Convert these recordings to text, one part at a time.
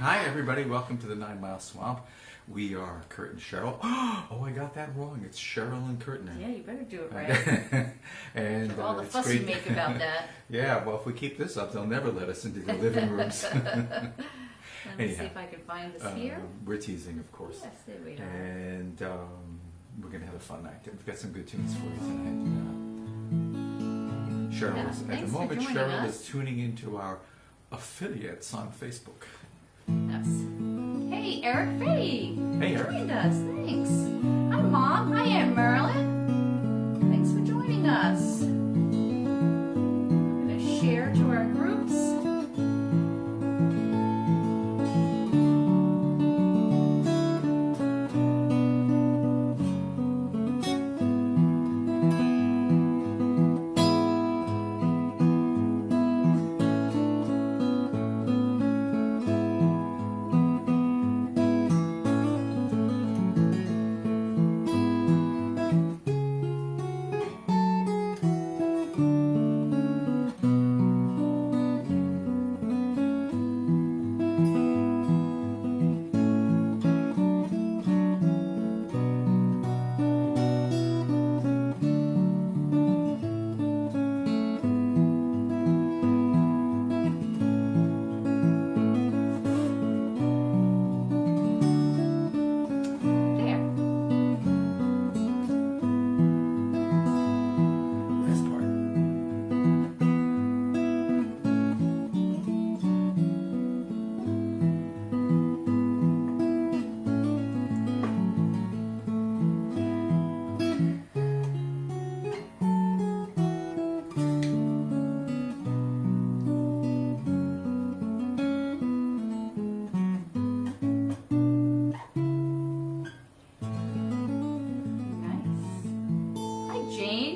Hi, everybody. Welcome to the 9 Mile Swamp. We are Kurt and Cheryl. Oh, I got that wrong. It's Cheryl and Kurt now. Yeah, you better do it right. And all the fuss you make about that. Yeah, well, if we keep this up, they'll never let us into the living rooms. Let me see if I can find this here. We're teasing, of course. Yes, there we are. And we're going to have a fun night. We've got some good tunes for you tonight. Cheryl is, at the moment, Cheryl is tuning into our affiliates on Facebook. Yes. Hey, Eric Fay. Hey, Eric. Joined us. Thanks. Hi, Mom. Hi, Aunt Marilyn. Thanks for joining us. I'm going to share to our groups.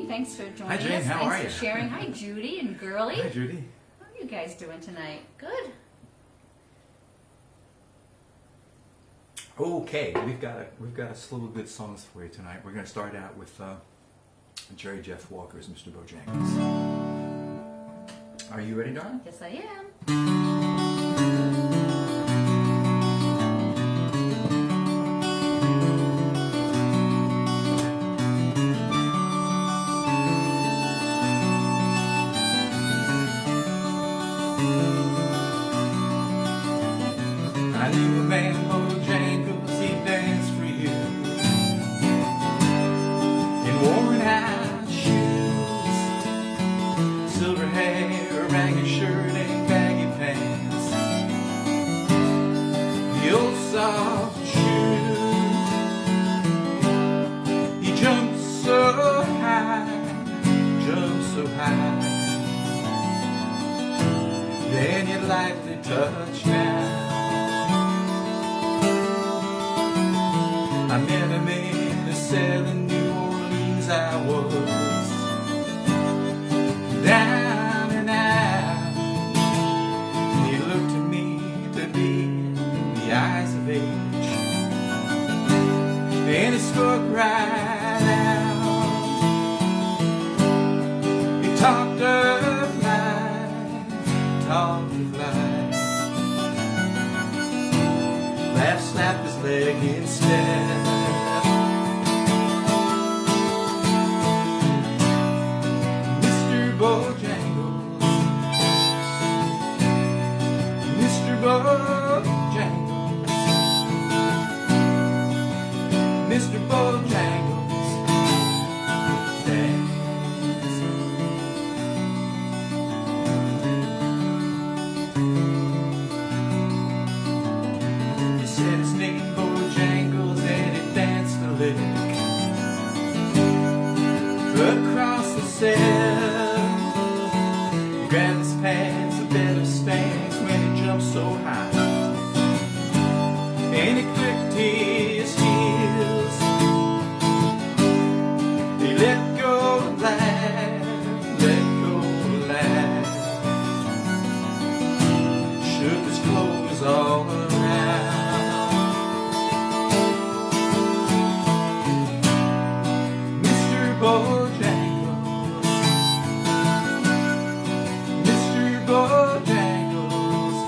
Thanks for joining Hi, Jane. us. How are Thanks you? for sharing. Hi, Judy and Girly. Hi, Judy. How are you guys doing tonight? Good. Okay, we've got a slew of good songs for you tonight. We're going to start out with Jerry Jeff Walker's Mr. Bojangles. Are you ready, darling? Yes, I am. I knew a man, Bojangles, he danced for you in worn-out shoes, silver hair, a ragged shirt, and baggy pants, the old soft shoes. He jumped so high, then you'd lightly touch down. I met him in a cell in New Orleans. I was down and out. He looked to me to be the eyes of age, and he spoke right out. He talked of life, laughed, slapped his leg instead. Mr. Bojangles, Mr. Bojangles, Mr. Bojangles, dance. He said his name Bojangles and he danced a lick across the cell. He grabbed his pants, a bed of stance when he jumped so high, and he clicked his heels. He let go and laughed, let go and laughed, shook his clothes all around. Mr. Bojangles, Mr. Bojangles,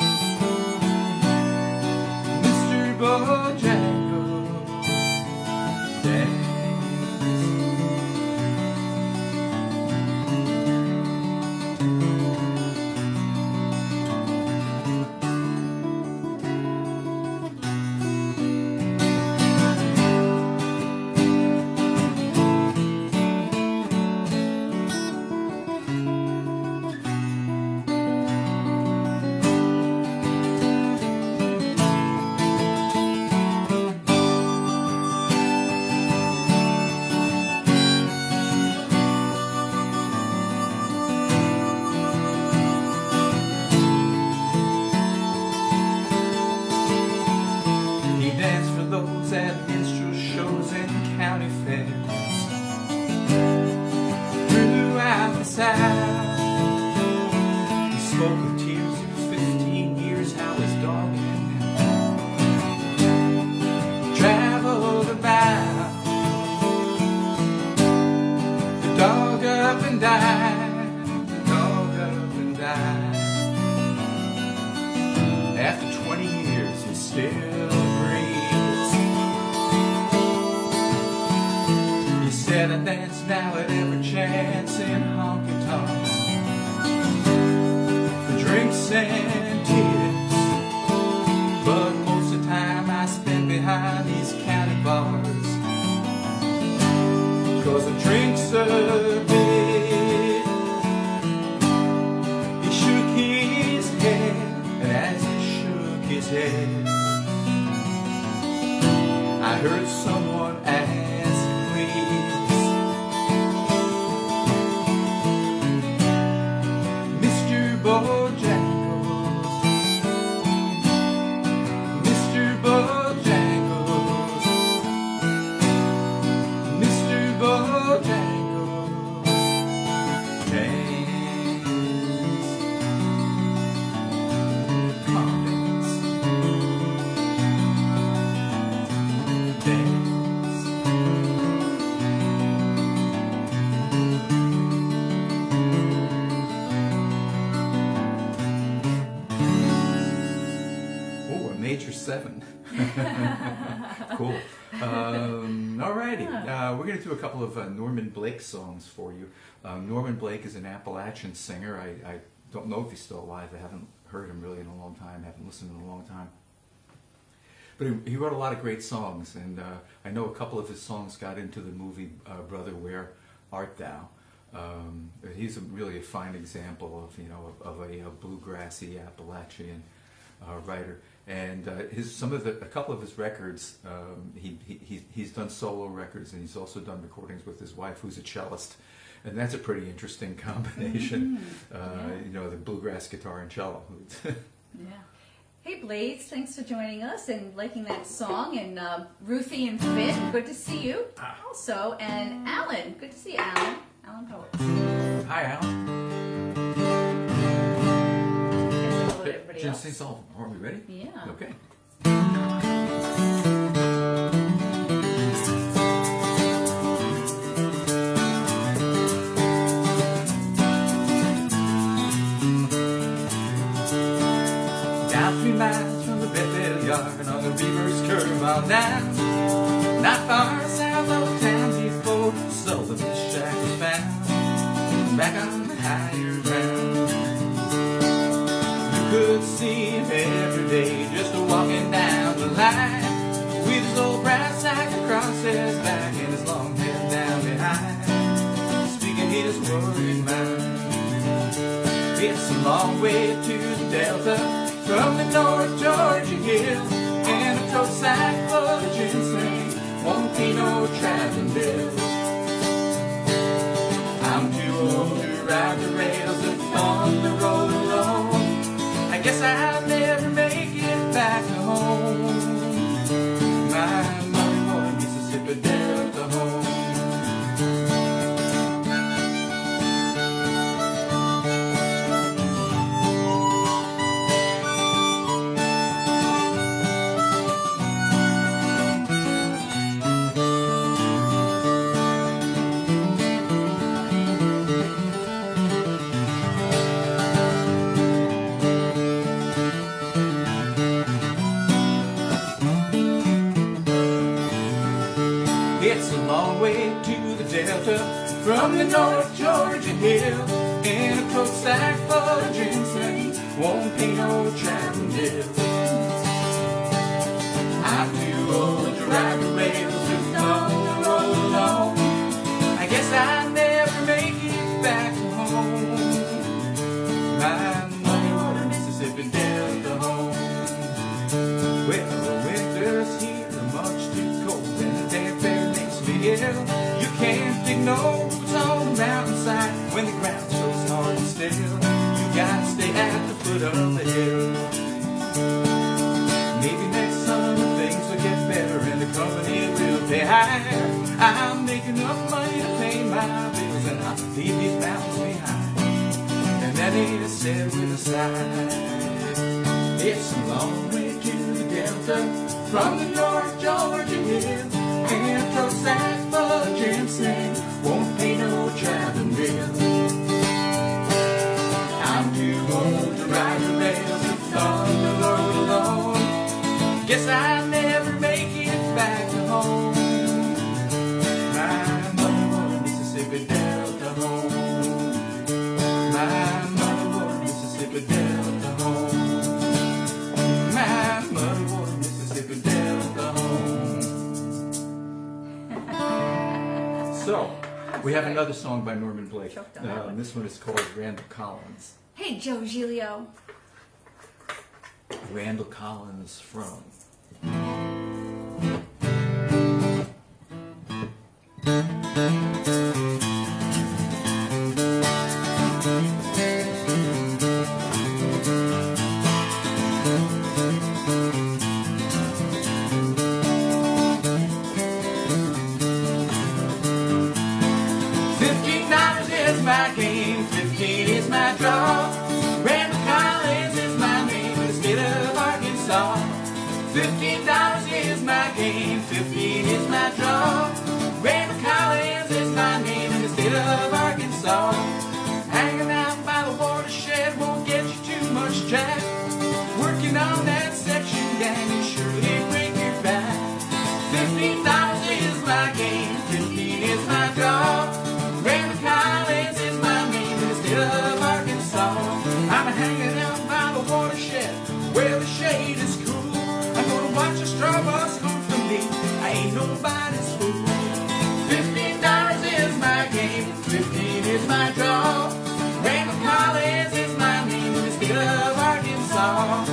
still agrees. He said I dance now at every chance in honky tonks, drinks and tips, but most of the time I spend behind these county bars, 'cause the drinks a bit. He shook his head, and as he shook his head, I heard someone ask, please, Mr. Bojangles, Mr. Bojangles, Mr. Bojangles, dance, come dance, dance. Oh, a major 7. Cool. Alrighty. We're going to do a couple of Norman Blake songs for you. Norman Blake is an Appalachian singer. I don't know if he's still alive. I haven't heard him really in a long time. Haven't listened in a long time. But he wrote a lot of great songs, and I know a couple of his songs got into the movie Brother, Where Art Thou? He's really a fine example of a bluegrassy Appalachian writer. And a couple of his records, he's done solo records, and he's also done recordings with his wife, who's a cellist, and that's a pretty interesting combination. The bluegrass guitar and cello. Yeah. Hey Blades, thanks for joining us and liking that song. And Ruthie and Finn, good to see you. Also, and Alan, good to see you, Alan. Alan Poets. Hi, Al. Hello to everybody else. Ginseng, Sullivan. Are we ready? Yeah. Okay. Down 3 miles from the Bethel Yard on the reverse curve on down, not far south of town before Sullivan's shack was found, back on the higher ground. You could see him every day just walking down the line, with his old brass sack across his back and his long head down behind, speaking his worried mind. It's a long way to the Delta from the North Georgia hill, and a tote sack full of ginseng won't be no traveling bill. I'm too old to ride the rails and on the road alone. I guess I'll never make it back home. My money for Mississippi Delta home. It's a long way to the Delta from the North Georgia hill, and a tote sack full of ginseng won't pay no traveling bill. I'm too old to ride the rails and on the road alone. I guess I'll never make it back home. My money water Mississippi Delta home. Well, the winter's here, much too cold, and the damn fair makes me ill. You can't dig no roots on the mountainside when the ground's frozen hard and still. You gotta stay at the foot of the hill. Maybe next summer things will get better and the company will pay higher. I'm making enough money to pay my bills, and I'll leave these mountains behind. And that ain't a said with a sigh. It's a long way to the Delta from the North Georgia hill, and a tote sack full of ginseng won't pay no traveling bill. I'm too old to ride the rails and on the road alone. Guess We have sorry. another song by Norman Blake. Choked on that one. This one is called Randall Collins. Hey, Joe Giglio. Randall Collins from. $15 is my game, 15 is my draw. Randall Collins is my name in the state of Arkansas. $15 is my game, 15 is my draw. Randall Collins is my name in the state of Arkansas. Hanging out by the watershed won't get you too much jack. Working on that section gang will surely break your back. $15 is my game, 15 is my draw. Randall Collins is my name in the state of Arkansas. I'm hanging out by the watershed where the shade is cool. I'm gonna watch a straw bus come from me. I ain't nobody's fool. $15 is my game, 15 is my draw. Randall Collins is my name in the state of Arkansas.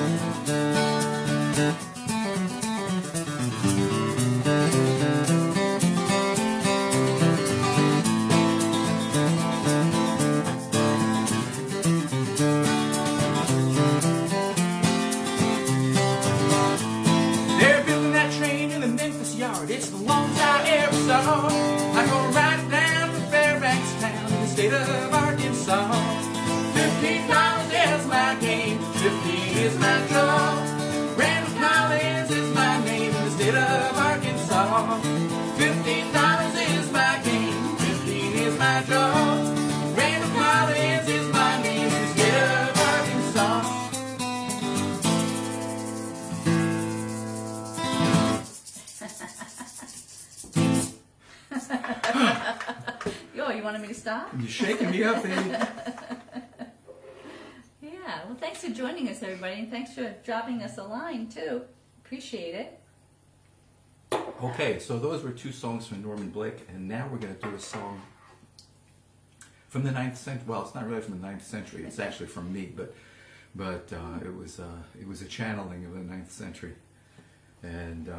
They're building that train in the Memphis yard. It's the longest I ever saw. I'm gonna ride it down to Fairbanks town in the state of Arkansas. $15 is my game, 15 is my draw. Randall Collins is my name in the state of Arkansas. $15 is my game, 15 is my draw. Randall Collins is my name in the state of Arkansas. Yo, you wanted me to stop? You're shaking me up, baby. Yeah, well, thanks for joining us, everybody, and thanks for dropping us a line, too. Appreciate it. Okay, so those were two songs from Norman Blake, and now we're going to do a song from the 9th century. Well, it's not really from the 9th century. It's actually from me, but it was a channeling of the 9th century, and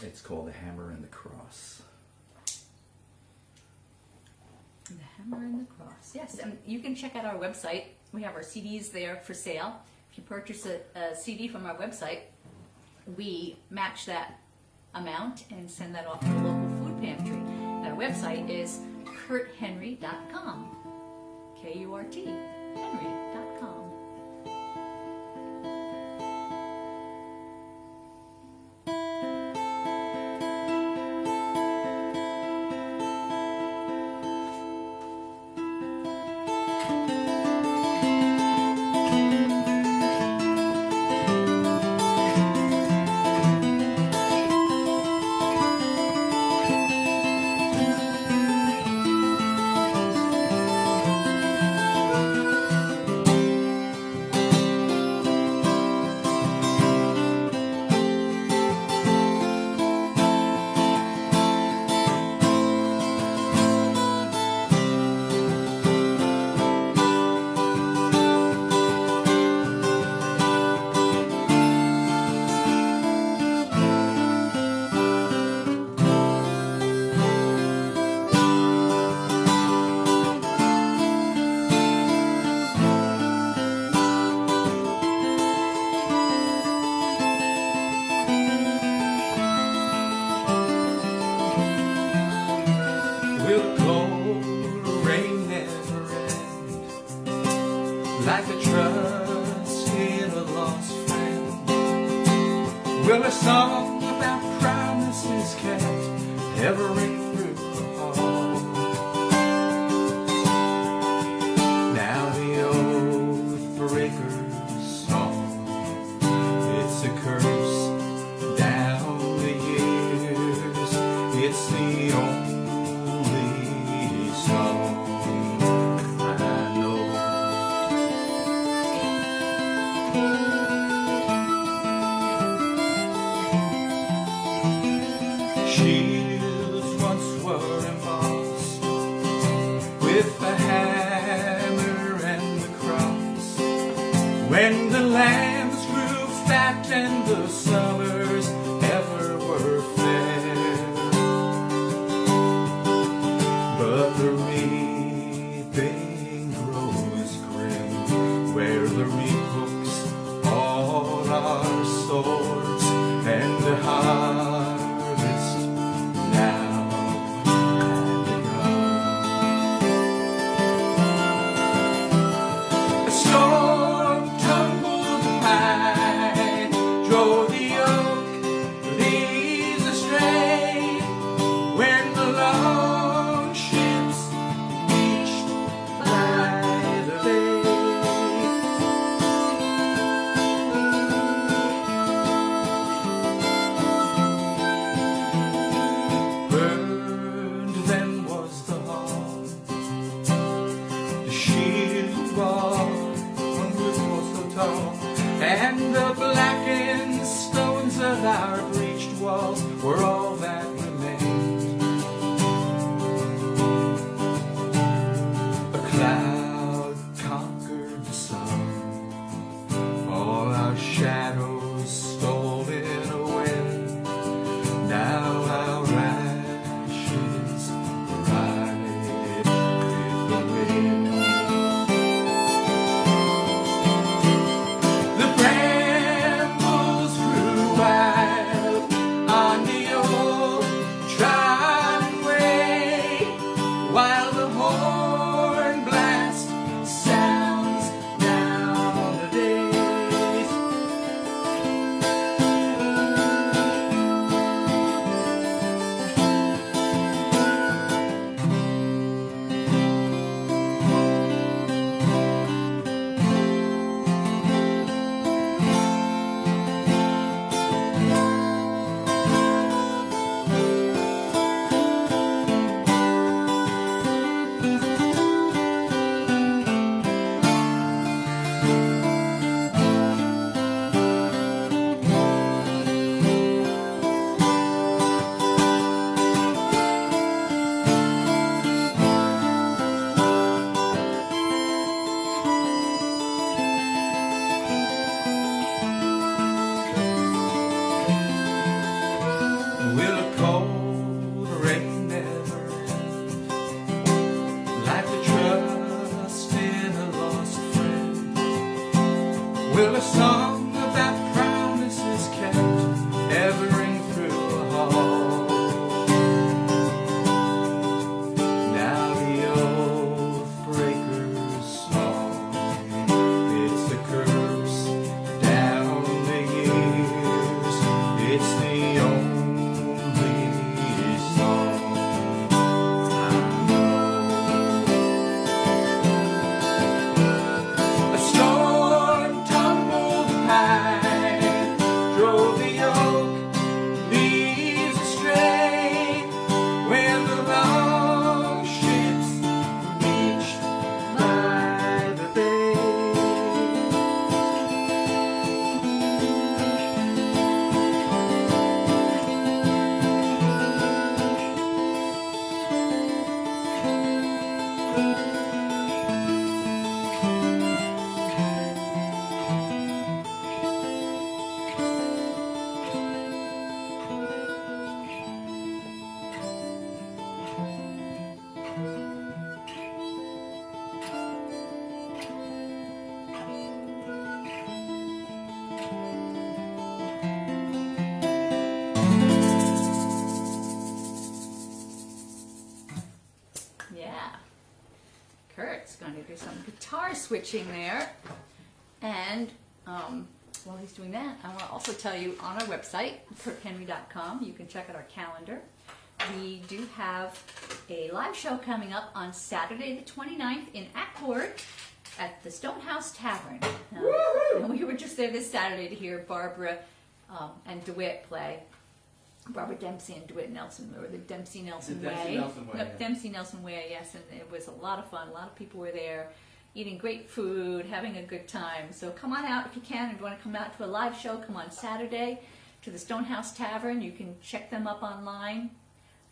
it's called "The Hammer and the Cross." The Hammer and the Cross. Yes, and you can check out our website. We have our CDs there for sale. If you purchase a CD from our website, we match that amount and send that off to the local food pantry. And our website is kurthenry.com. K-U-R-T, henry.com. like a trust in a lost friend. Will a song about promises kept ever ring through the hall? Now the oath breaker's song, it's a curse down the years. It's the only song I know. Shields once were embossed that and the summers ever were fair. But the reaping grows grim, where the reap hooks all our swords, and the harvest now had begun. A storm tumbled the pine, drove the oak leaves astray, when the long ships reached by the bay. Burned then was the hall, the shield wall on which was so tall, and the blackened stones of our breached walls were all that remained. A cloud conquered the sun, all our shadows stolen away. Now our ashes ride with the wind. The brambles grew wild on the old trodden way, while the horn blast sounds down the days. Will a cold rain never end? Like the trust in a lost friend. Will a song about promises kept ever ring through a hall? Now the oath breaker's song, it's the curse down the years. It's the only song I know. A storm tumbled the pine, drove the oak leaves astray, when the long ships reached by the bay. Yeah. Kurt's going to do some guitar switching there. And while he's doing that, I want to also tell you on our website, kurthenry.com, you can check out our calendar. We do have a live show coming up on Saturday the 29th in Accord at the Stonehouse Tavern. And we were just there this Saturday to hear Barbara and DeWitt play. Barbara Dempsey and DeWitt Nelson, or the Dempsey Nelson The Way. Dempsey Nelson Way, No, yeah. Dempsey Nelson Way, yes, and it was a lot of fun. A lot of people were there, eating great food, having a good time. So come on out if you can. If you want to come out to a live show, come on Saturday to the Stonehouse Tavern. You can check them up online.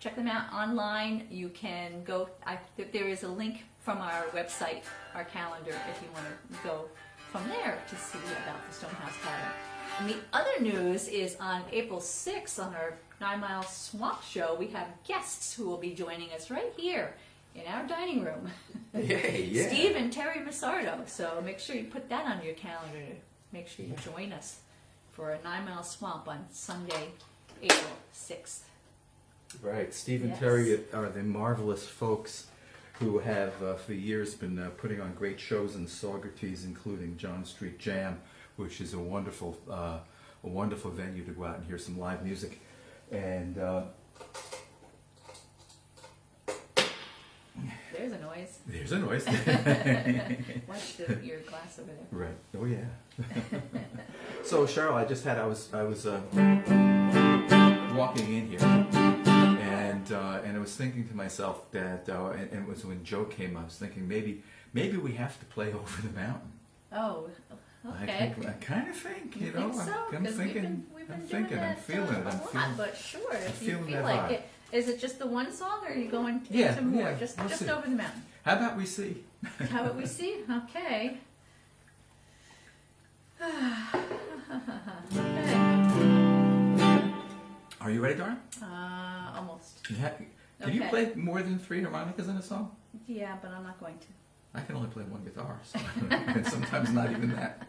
Check them out online. You can go, there is a link from our website, our calendar, if you want to go from there to see about the Stonehouse Tavern. And the other news is on April 6th on our 9 Mile Swamp Show, we have guests who will be joining us right here in our dining room. Yay, yeah. Steve and Terry Massardo. So make sure you put that on your calendar to make sure you join us for a 9 Mile Swamp on Sunday, April 6th. Right. Steve and Yes. Terry are the marvelous folks who have for years been putting on great shows in Saugerties, including John Street Jam, which is a wonderful venue to go out and hear some live music. And There's a noise. there's a noise. Watch your glass over there. Right. Oh yeah. So Cheryl, I was walking in here, and I was thinking to myself that, and it was when Joe came. I was thinking maybe we have to play Over the Mountain. Oh, okay. I kind of think, You think so? I'm 'Cause thinking, we've been I'm doing thinking, I'm that, feeling it. a I'm lot, feeling. but sure, if you feeling feel that like vibe. it. Is it just the one song, or are you going Yeah, into more? yeah, Just we'll see. Over the Mountain. How about we see? How about we see? Okay. Okay. Are you ready, Dara? Almost. Can you Okay. play more than 3 harmonicas in a song? Yeah, but I'm not going to. I can only play one guitar, so and sometimes not even that.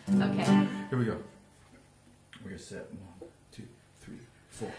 Okay. Here we go. We're set 1, 2, 3, 4.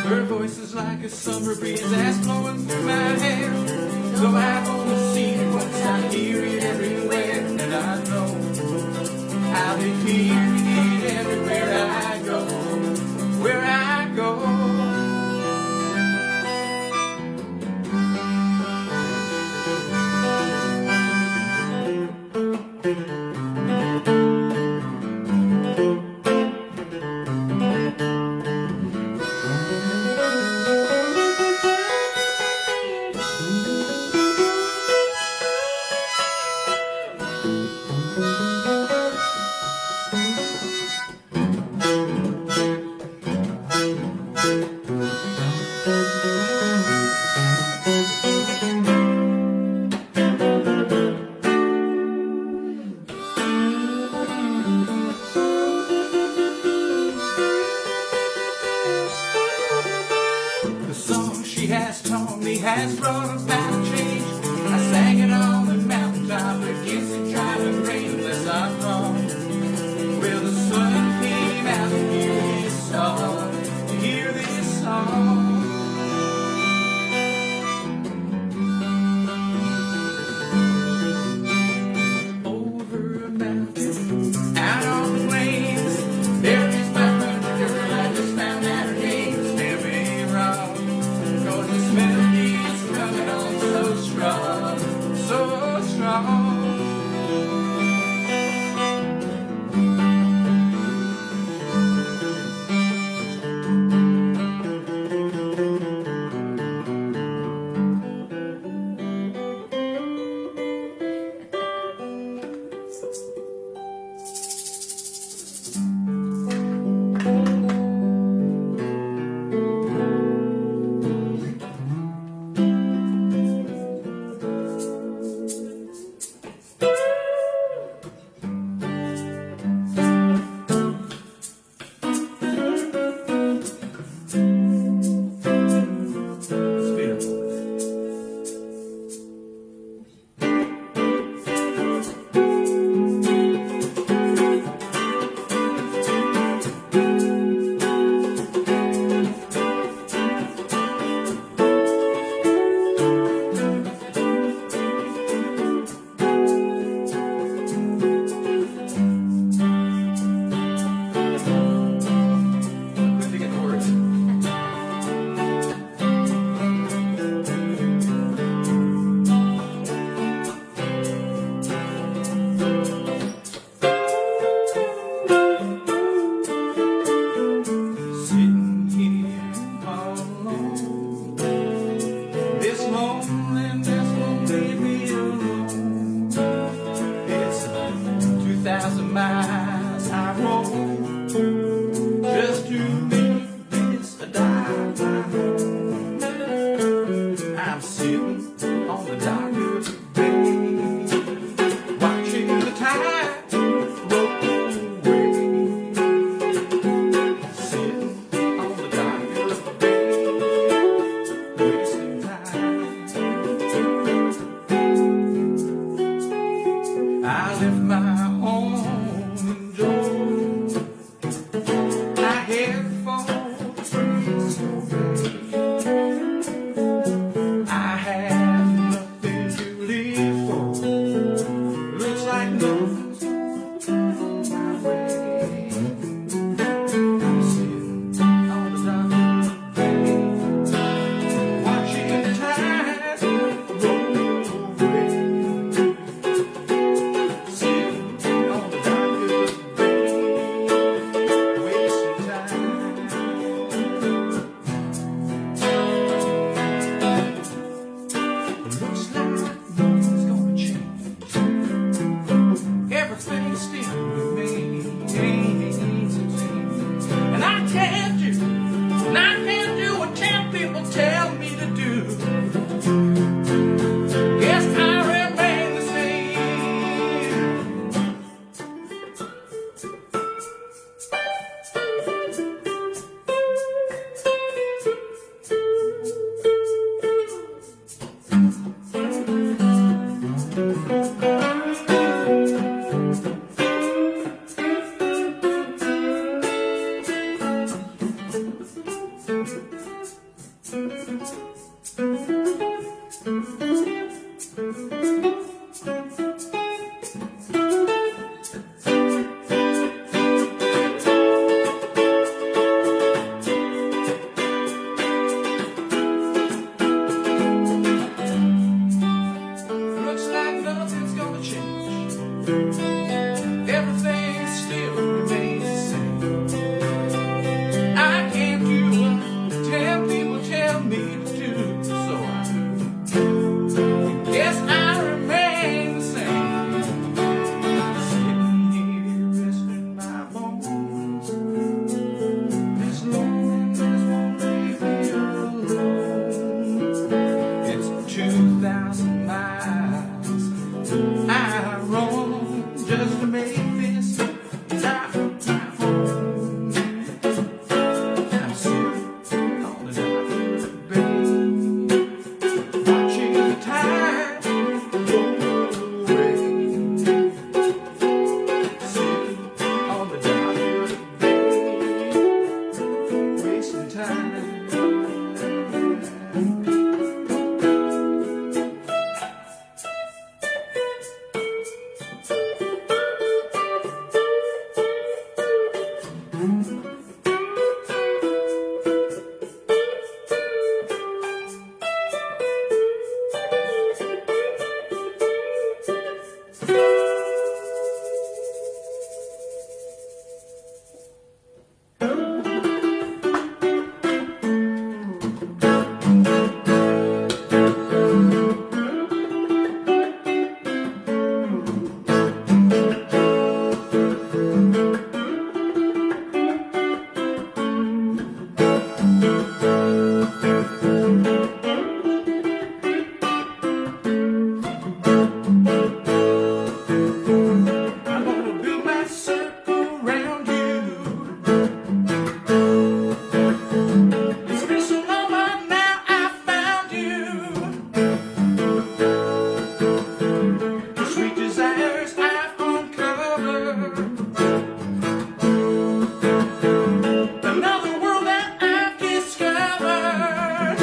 Her voice is like a summer breeze that's blowing through my hair. Though I've only seen it once, I hear it everywhere. And I know I'll be hearing it everywhere I go. Where I go. The song she has taught me has brought about a change. I sang it on the mountaintop against the driving rain, unless I'm wrong. Well, the sun came out to hear this song, to hear this song. Over a mountain, out on the plains, there is my country girl. I just found out her name. Stand me wrong, 'cause this melody is coming on so strong. Looks like nothing's gonna change. Everything still remains the same. I can't do what 10 people tell me to do, so I guess I remain the same. Sitting here resting my bones. This loneliness won't leave me alone. It's 2,000 miles I roam just to make this life my home. I'm sitting on the dock of the bay, watching the tide roll away. Sitting on the dock of the bay, wasting time. I'm gonna build my circle around you. It's been so long, but now I found you. The sweet desires I've uncovered. Another world that I've discovered.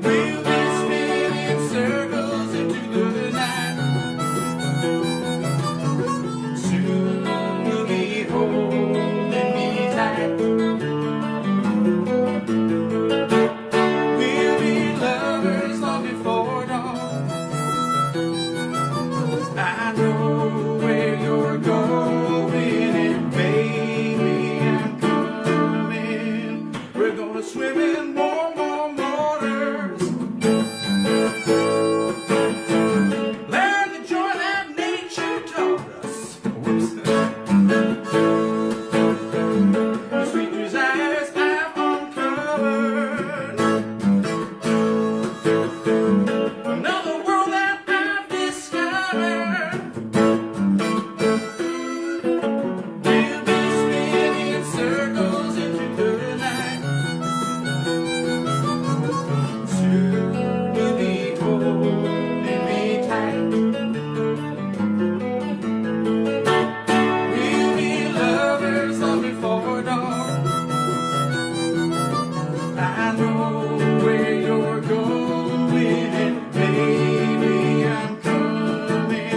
We'll be spinning circles into the night. Soon you'll be holding me tight. We'll be lovers long before dawn. I know where you're going, and baby, I'm coming. We're gonna swim in warm, warm waters. Learn the joy that nature taught us. Whoops. The sweet desires I've uncovered. Another world that I've discovered. We'll be spinning circles into the night. Soon you'll be holding me tight. We'll be lovers long before dawn. I know where you're going, and baby, I'm coming.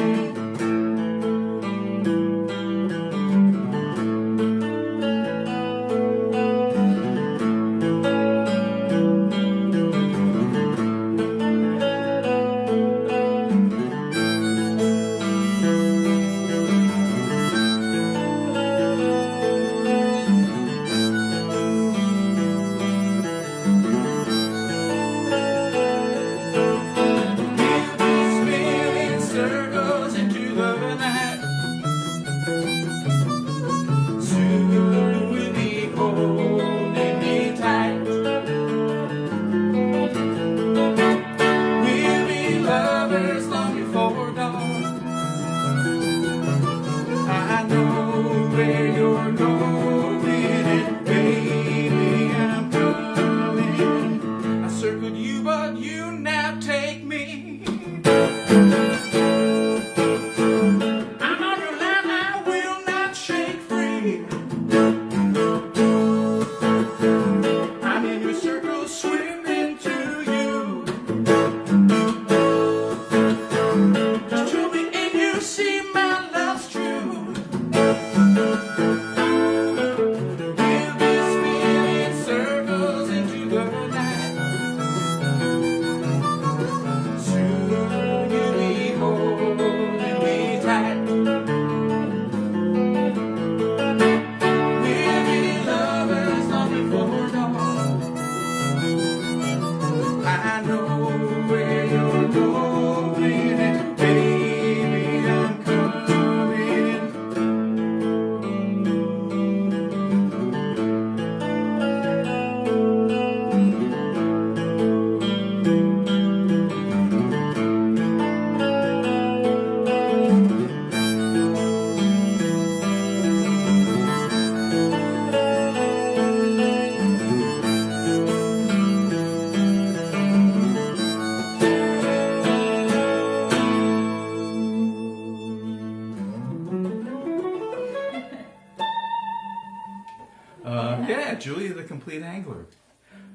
Yeah, Julia the Complete Angler.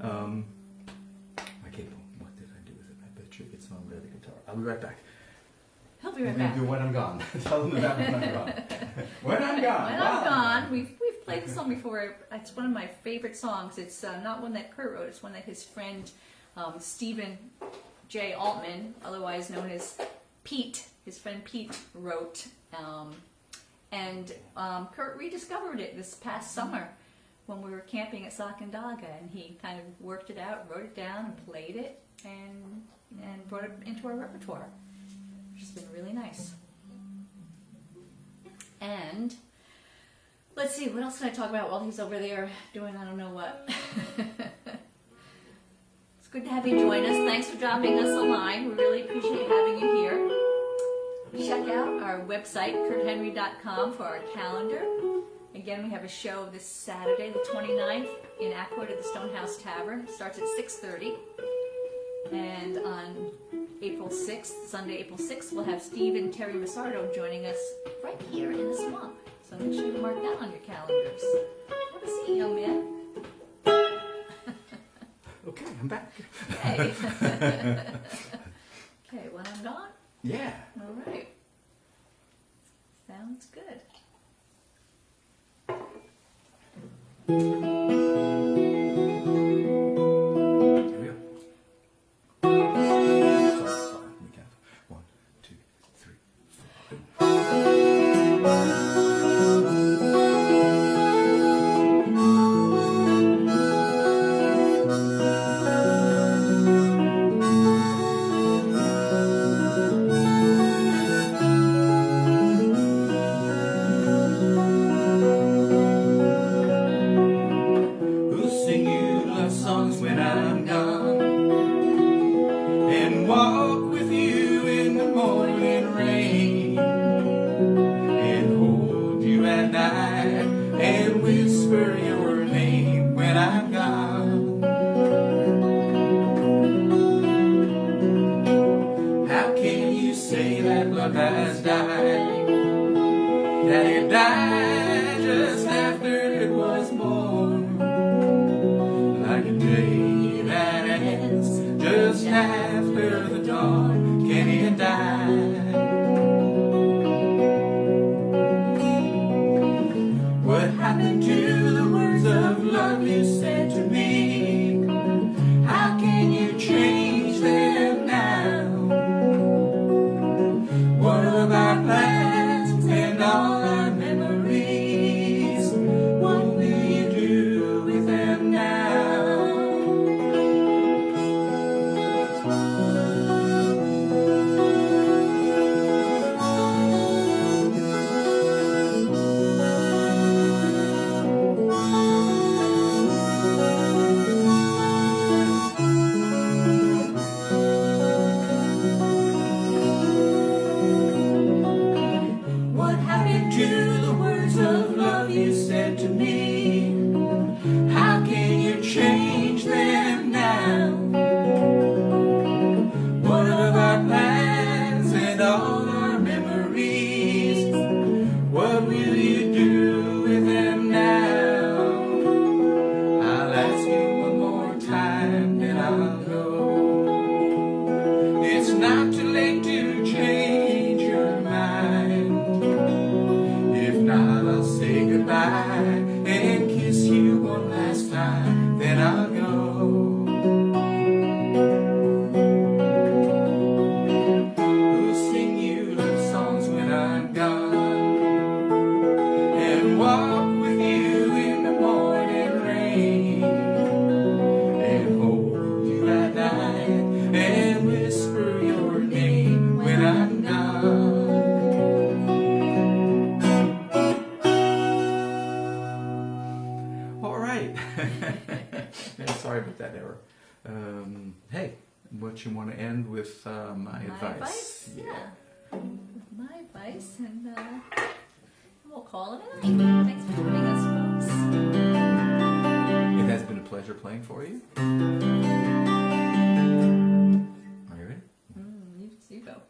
My cable. What did I do with it? I bet you it's on the guitar. I'll be right back. He'll be right I'm gonna back. do When I'm Gone. Tell them about When I'm Gone. When I'm Gone. When Wow. I'm Gone, we've played this song before. It's one of my favorite songs. It's not one that Kurt wrote. It's one that his friend Stephen J. Altman, otherwise known as Pete, his friend Pete, wrote. And Kurt rediscovered it this past summer when we were camping at Sacandaga, and he kind of worked it out, wrote it down, and played it, and brought it into our repertoire, which has been really nice. And let's see, what else can I talk about while he's over there doing I don't know what. It's good to have you join us. Thanks for dropping us a line. We really appreciate having you here. Check out our website, kurthenry.com, for our calendar. Again, we have a show this Saturday, the 29th, in Ackwood at the Stonehouse Tavern. It starts at 6:30. And on April 6th, Sunday, April 6th, we'll have Steve and Terry Massardo joining us right here in the swamp. So make sure you mark that on your calendars. Have a seat, young man. Okay, I'm back. Okay. Okay, when I'm gone? Yeah. All right. Sounds good. Here we go. Sorry, we count. 1, 2, 3, 4. Who'll sing you love songs when I'm gone, and walk with you in the morning rain, and hold you at night, and whisper your name when I'm gone. How can you say that love has died, that it died just after it was born, like a day that ends just after the dawn? Can it die? What happened to the words of love you said to me? How can you change them now? What of our plans and all our memories? What will you do with them now? What happened to the words of love you said to me? How can you change them now? What of our plans and all our memories? What will you do with them now? I'll ask you one more time, then I'll go. It's not too late to change your mind. If not, I'll say goodbye and kiss you one last time, then I'll go. Who'll sing you love songs when I'm gone, and walk with you in the morning rain, and hold you at night, and whisper your name when I'm gone? All right. Yeah, sorry about that error. Hey, what you want to end with my advice? Yeah. My advice, and we'll call it a night. Thanks for joining us, folks. It has been a pleasure playing for you. Are you ready? You go.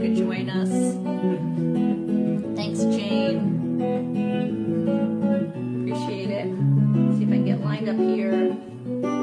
could join us. Thanks, Jane. Appreciate it. See if I can get lined up here.